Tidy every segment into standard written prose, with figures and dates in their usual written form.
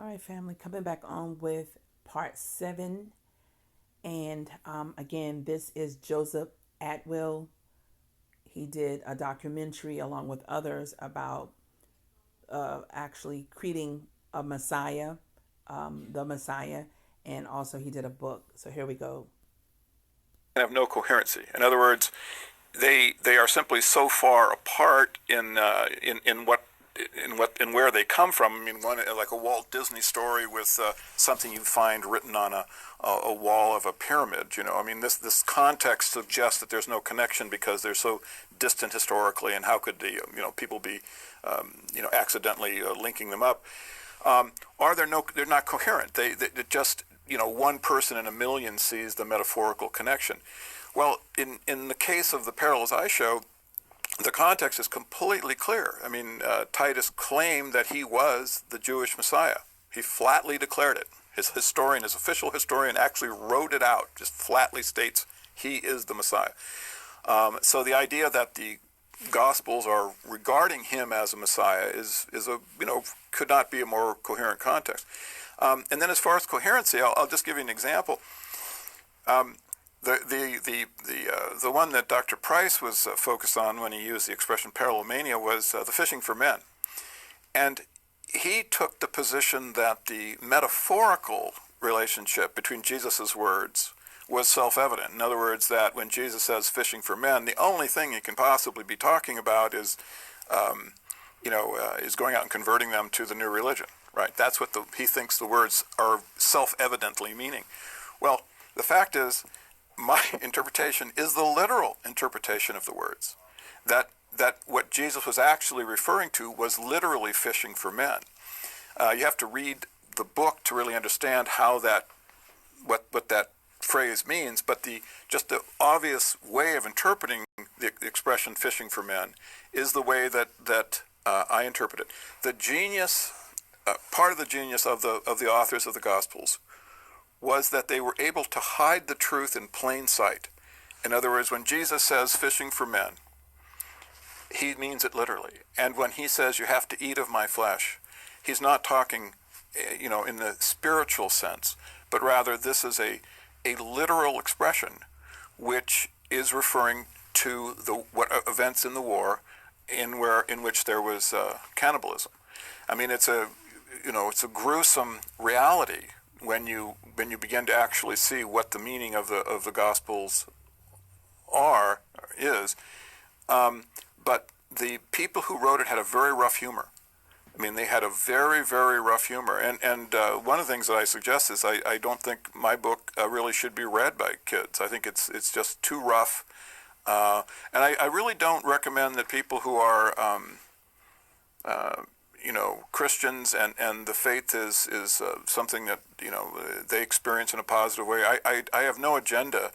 All right, family, coming back on with part 7. And again, this is Joseph Atwill. He did a documentary along with others about actually creating a Messiah, the Messiah, and also he did a book. So here we go. Have no coherency. In other words, they are simply so far apart in where they come from. I mean, one like a Walt Disney story with something you find written on a wall of a pyramid. You know, I mean, this context suggests that there's no connection because they're so distant historically, and how could the people be accidentally linking them up? Or they're not coherent. They just one person in a million sees the metaphorical connection. Well, in the case of the parallels I show, the context is completely clear. I mean, Titus claimed that he was the Jewish Messiah. He flatly declared it. His official historian, actually wrote it out, just flatly states he is the Messiah. So the idea that the Gospels are regarding him as a Messiah is could not be a more coherent context. And then as far as coherency, I'll just give you an example. The one that Dr. Price was focused on when he used the expression parallelomania was the fishing for men. And he took the position that the metaphorical relationship between Jesus' words was self-evident. In other words, that when Jesus says fishing for men, the only thing he can possibly be talking about is going out and converting them to the new religion, right? That's what he thinks the words are self-evidently meaning. Well, the fact is, my interpretation is the literal interpretation of the words. That what Jesus was actually referring to was literally fishing for men. You have to read the book to really understand how what that phrase means, but just the obvious way of interpreting the expression fishing for men is the way that I interpret it. The genius, part of the genius of the authors of the Gospels was that they were able to hide the truth in plain sight. In other words, when Jesus says fishing for men, he means it literally. And when he says you have to eat of my flesh, he's not talking in the spiritual sense, but rather this is a literal expression which is referring to what events in the war in which there was cannibalism. I mean, it's a gruesome reality when you begin to actually see what the meaning of the Gospels is. But the people who wrote it had a very rough humor. I mean, they had a very, very rough humor. And one of the things that I suggest is I don't think my book really should be read by kids. I think it's just too rough. And I really don't recommend that people who are Christians and the faith is something that they experience in a positive way. I have no agenda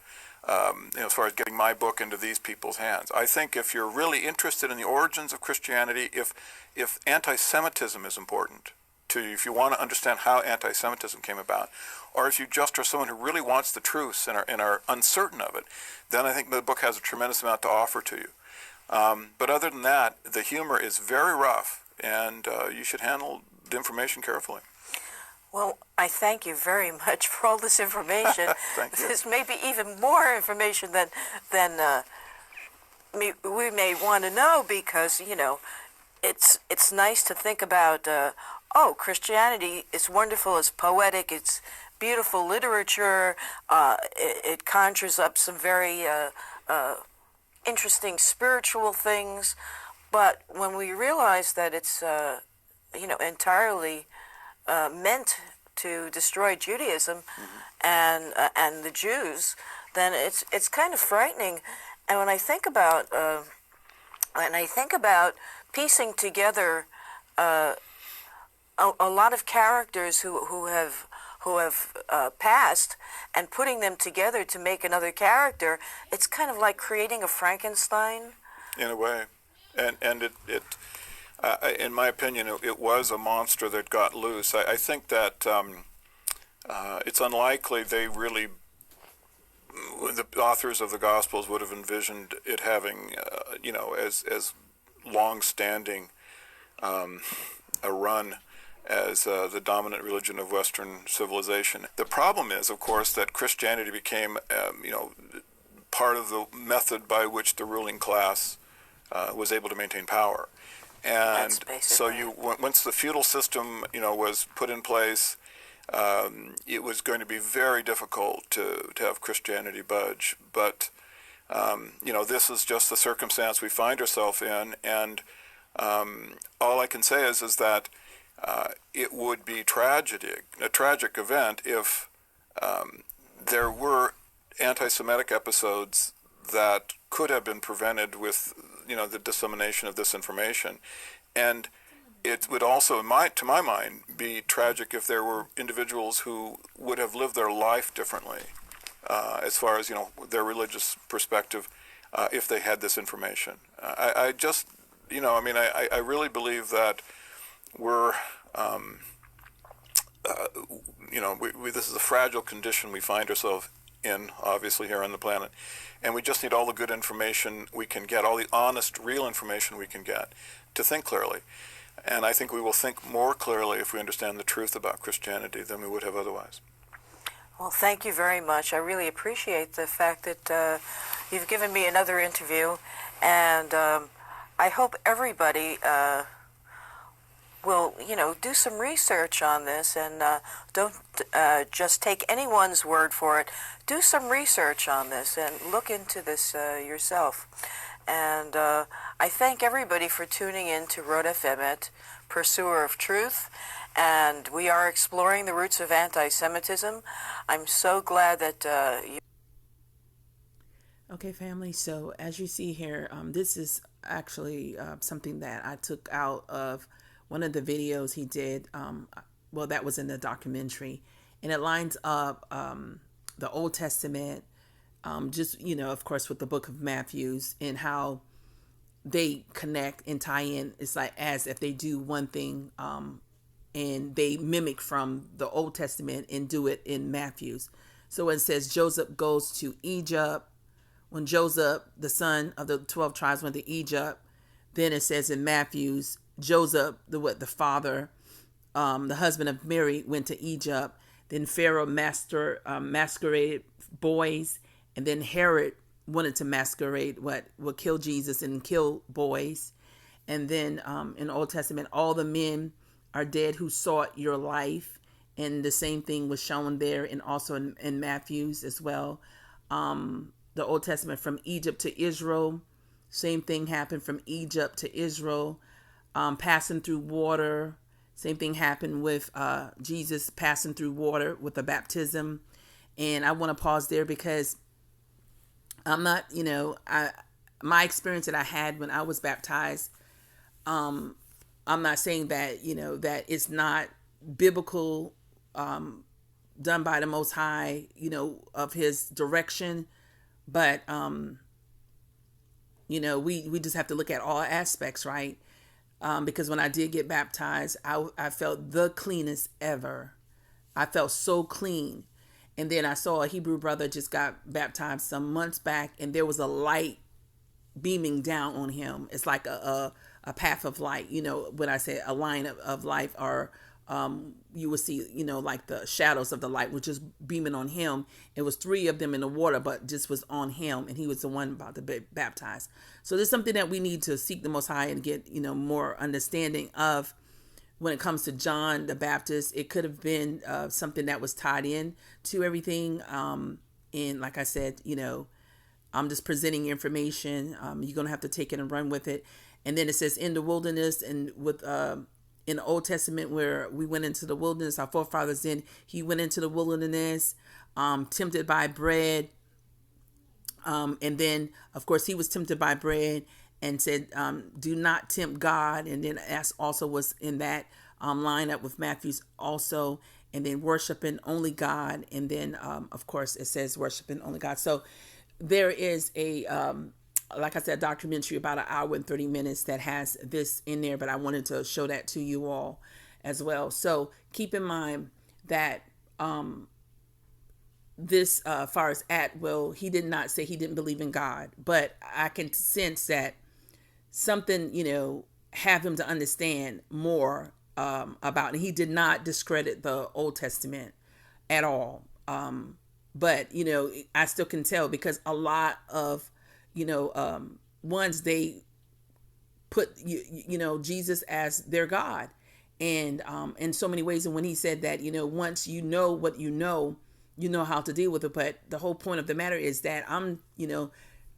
as far as getting my book into these people's hands. I think if you're really interested in the origins of Christianity, if anti-Semitism is important to you, if you want to understand how anti-Semitism came about, or if you just are someone who really wants the truth and are uncertain of it, then I think the book has a tremendous amount to offer to you. But other than that, the humor is very rough, and you should handle the information carefully. Well, I thank you very much for all this information. Thank you. There's maybe even more information than we may want to know, because it's nice to think about. Christianity is wonderful. It's poetic. It's beautiful literature. It conjures up some very interesting spiritual things. But when we realize that it's entirely meant to destroy Judaism and the Jews, then it's kind of frightening. And when I think about piecing together a lot of characters who have passed and putting them together to make another character, it's kind of like creating a Frankenstein. In a way, and it in my opinion, it was a monster that got loose. I think that it's unlikely the authors of the Gospels would have envisioned it having, as long-standing a run as the dominant religion of Western civilization. The problem is, of course, that Christianity became, part of the method by which the ruling class was able to maintain power. And so once the feudal system, was put in place, it was going to be very difficult to have Christianity budge. But, this is just the circumstance we find ourselves in. And all I can say is that it would be a tragic event if there were anti-Semitic episodes that could have been prevented with, the dissemination of this information. And it would also, to my mind, be tragic if there were individuals who would have lived their life differently, as far as, their religious perspective, if they had this information. I just, I really believe that we're, this is a fragile condition we find ourselves in, obviously, here on the planet. And we just need all the good information we can get, all the honest, real information we can get to think clearly. And I think we will think more clearly if we understand the truth about Christianity than we would have otherwise. Well, thank you very much. I really appreciate the fact that you've given me another interview, and I hope everybody will, do some research on this, and don't just take anyone's word for it. Do some research on this and look into this yourself. And I thank everybody for tuning in to Rod Efemet, Pursuer of Truth, and we are exploring the roots of anti-Semitism. I'm so glad that you... Okay, family, so as you see here, this is actually something that I took out of one of the videos he did. That was in the documentary, and it lines up the Old Testament, of course, with the book of Matthews, and how they connect and tie in. It's like as if they do one thing and they mimic from the Old Testament and do it in Matthew's. So it says Joseph goes to Egypt. When Joseph, the son of the 12 tribes, went to Egypt, then it says in Matthew's, Joseph, the father, the husband of Mary, went to Egypt. Then Pharaoh masqueraded boys, and then Herod wanted to masquerade would kill Jesus and kill boys. And then in the Old Testament, all the men are dead who sought your life, and the same thing was shown there, and also in Matthew's as well. The Old Testament from Egypt to Israel, same thing happened from Egypt to Israel. Passing through water, same thing happened with Jesus passing through water with the baptism. And I want to pause there because I'm not, my experience that I had when I was baptized, I'm not saying that, that it's not biblical, done by the Most High, of His direction. But, we just have to look at all aspects, right? Because when I did get baptized, I felt the cleanest ever. I felt so clean. And then I saw a Hebrew brother just got baptized some months back, and there was a light beaming down on him. It's like a path of light, when I say a line of light, or you will see, like the shadows of the light, which is beaming on him. It was 3 of them in the water, but just was on him, and he was the one about to be baptized. So there's something that we need to seek the Most High and get, more understanding of when it comes to John the Baptist. It could have been something that was tied in to everything. And like I said, I'm just presenting information. You're going to have to take it and run with it. And then it says in the wilderness, and with in the Old Testament, where we went into the wilderness, our forefathers he went into the wilderness, tempted by bread. And then, of course, he was tempted by bread and said, do not tempt God. And then that also was in that lineup with Matthew's also. And then worshiping only God. And then, of course, it says worshiping only God. So there is like I said, a documentary about 1 hour and 30 minutes that has this in there, but I wanted to show that to you all as well. So keep in mind that this, as far as Atwill, he did not say he didn't believe in God, but I can sense that something, have him to understand more about. And he did not discredit the Old Testament at all. But, I still can tell because a lot of, ones they put, Jesus as their God. And in so many ways. And when he said that, once you know what you know how to deal with it. But the whole point of the matter is that I'm,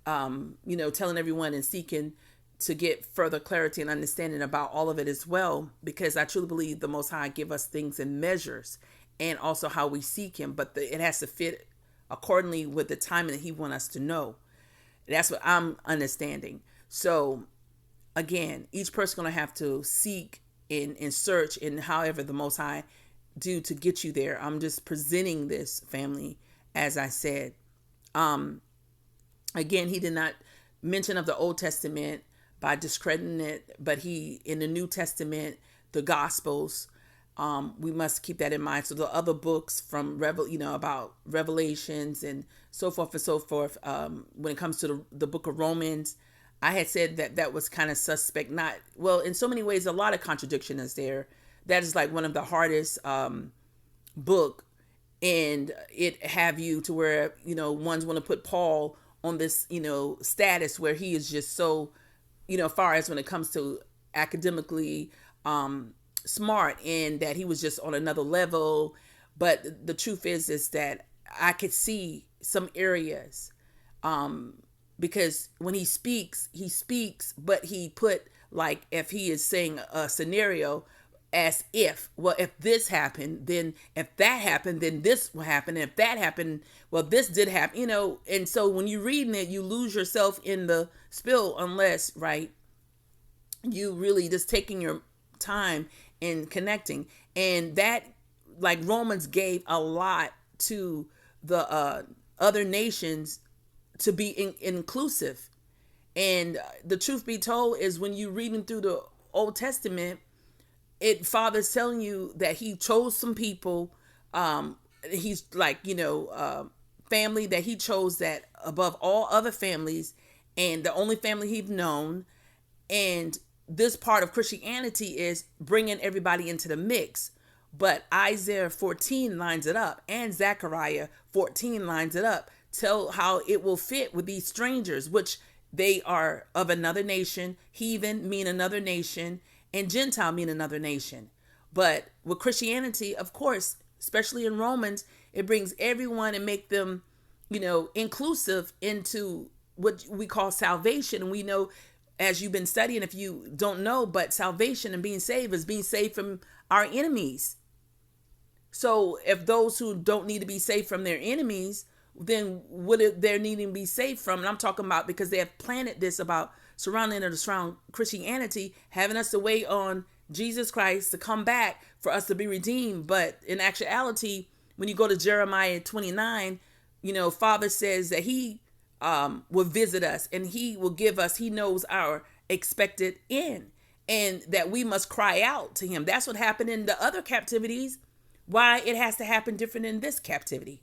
telling everyone and seeking to get further clarity and understanding about all of it as well, because I truly believe the Most High give us things in measures and also how we seek him. But it has to fit accordingly with the timing that he wants us to know. That's what I'm understanding. So again, each person going to have to seek and search and however the Most High do to get you there. I'm just presenting this, family, as I said. Again, he did not mention of the Old Testament by discrediting it, but he, in the New Testament, the Gospels, we must keep that in mind. So the other books from about Revelations and so forth and so forth. When it comes to the book of Romans, I had said that was kind of suspect. Not well, in so many ways, a lot of contradiction is there. That is like one of the hardest book, and it have you to where ones want to put Paul on this status where he is just so far as when it comes to academically smart, and that he was just on another level. But the truth is that I could see some areas because when he speaks, but he put like if he is saying a scenario as if, well, if this happened, then if that happened, then this will happen. And if that happened, well, this did happen, and so when you're reading it, you lose yourself in the spill unless, right, you really just taking your time and connecting. And that, like Romans gave a lot to the other nations to be inclusive. And the truth be told is when you reading through the Old Testament, Father's telling you that he chose some people. He's like, family that he chose that above all other families, and the only family he'd known. And this part of Christianity is bringing everybody into the mix. But Isaiah 14 lines it up, and Zechariah 14 lines it up. Tell how it will fit with these strangers, which they are of another nation. Heathen mean another nation, and Gentile mean another nation. But with Christianity, of course, especially in Romans, it brings everyone and make them, inclusive into what we call salvation. And we know, as you've been studying, if you don't know, but salvation and being saved is being saved from our enemies. So if those who don't need to be saved from their enemies, then what they're needing to be saved from? And I'm talking about because they have planted this about surrounding us around Christianity, having us to wait on Jesus Christ to come back for us to be redeemed. But in actuality, when you go to Jeremiah 29, Father says that he will visit us and he will give us, he knows our expected end, and that we must cry out to him. That's what happened in the other captivities. Why it has to happen different in this captivity.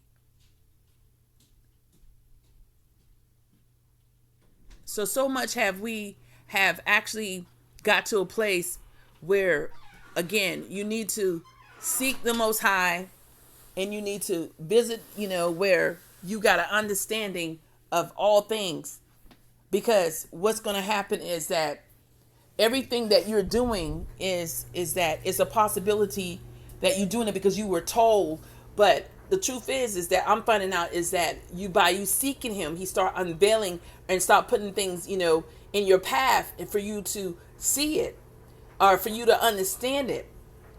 So much we have actually got to a place where, again, you need to seek the Most High, and you need to visit, where you got an understanding of all things. Because what's going to happen is that everything that you're doing is that it's a possibility that you're doing it because you were told. But the truth is that I'm finding out is that by you seeking him, he start unveiling and start putting things, in your path, and for you to see it or for you to understand it.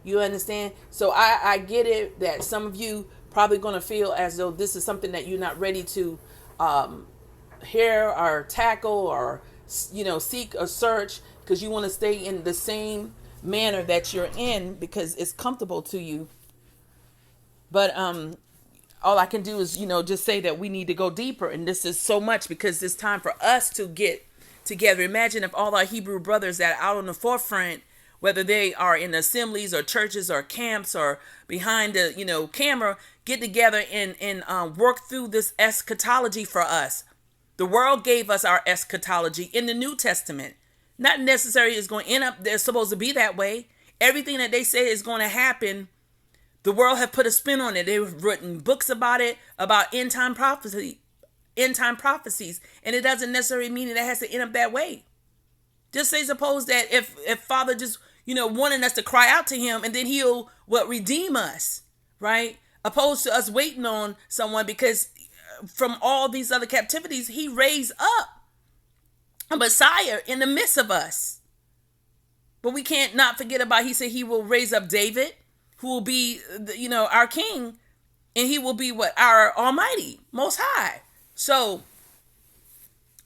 You understand? So I get it that some of you probably going to feel as though this is something that you're not ready to hear or tackle or, seek or search, because you want to stay in the same manner that you're in because it's comfortable to you. But all I can do is, just say that we need to go deeper. And this is so much because it's time for us to get together. Imagine if all our Hebrew brothers that are out on the forefront, whether they are in assemblies or churches or camps or behind the, camera, get together and work through this eschatology for us. The world gave us our eschatology in the New Testament. Not necessarily it's going to end up, they're supposed to be that way. Everything that they say is going to happen, the world have put a spin on it. They've written books about it, about end time prophecies, and it doesn't necessarily mean that it has to end up that way. Just say suppose that if Father just wanted us to cry out to him, and then he'll redeem us, right? Opposed to us waiting on someone, because from all these other captivities, he raised up a Messiah in the midst of us. But we can't not forget about, he said he will raise up David, who will be, our king, and he will be our Almighty, Most High. So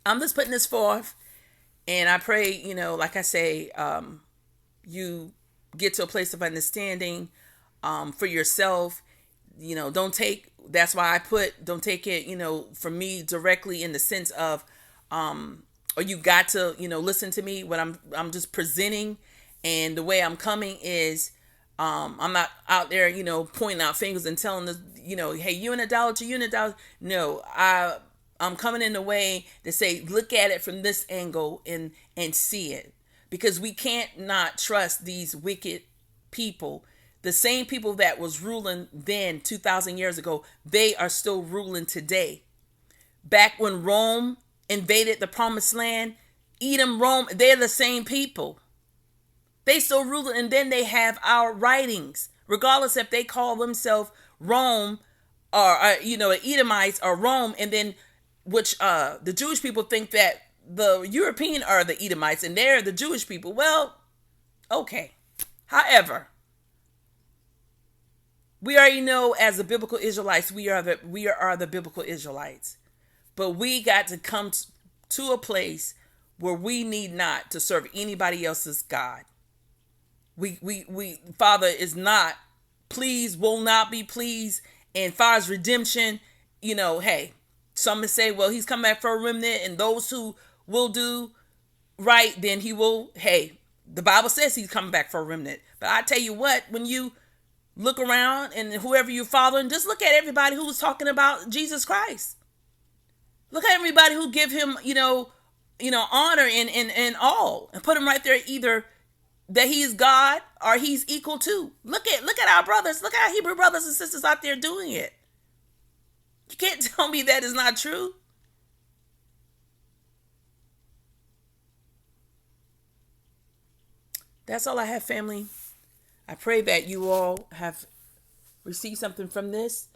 I'm just putting this forth, and I pray, like I say, you get to a place of understanding for yourself. That's why I don't take it, from me directly in the sense of, or you got to, listen to me when I'm just presenting, and the way I'm coming is, I'm not out there, pointing out fingers and telling us, hey, you an idolater, you an idolater. No, I'm coming in a way to say, look at it from this angle and see it, because we can't not trust these wicked people. The same people that was ruling then 2,000 years ago, they are still ruling today. Back when Rome invaded the promised land, Edom, Rome, they're the same people. They still ruling, and then they have our writings, regardless if they call themselves Rome or Edomites or Rome, and then which the Jewish people think that the European are the Edomites and they're the Jewish people. Well, okay. However, we already know as the biblical Israelites, we are the biblical Israelites. But we got to come to a place where we need not to serve anybody else's God. We Father is not pleased, will not be pleased. And far as redemption, hey, some say, well, he's come back for a remnant, and those who will do right, then he will, hey, the Bible says he's coming back for a remnant. But I tell you what, when you look around and whoever you're following, just look at everybody who was talking about Jesus Christ. Look at everybody who give him, honor and all, and put him right there, either that he's God or he's equal to. Look at our brothers. Look at our Hebrew brothers and sisters out there doing it. You can't tell me that is not true. That's all I have, family. I pray that you all have received something from this,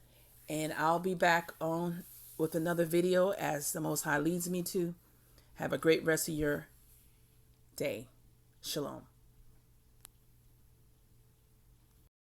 and I'll be back on with another video as the Most High leads me to. Have a great rest of your day. Shalom.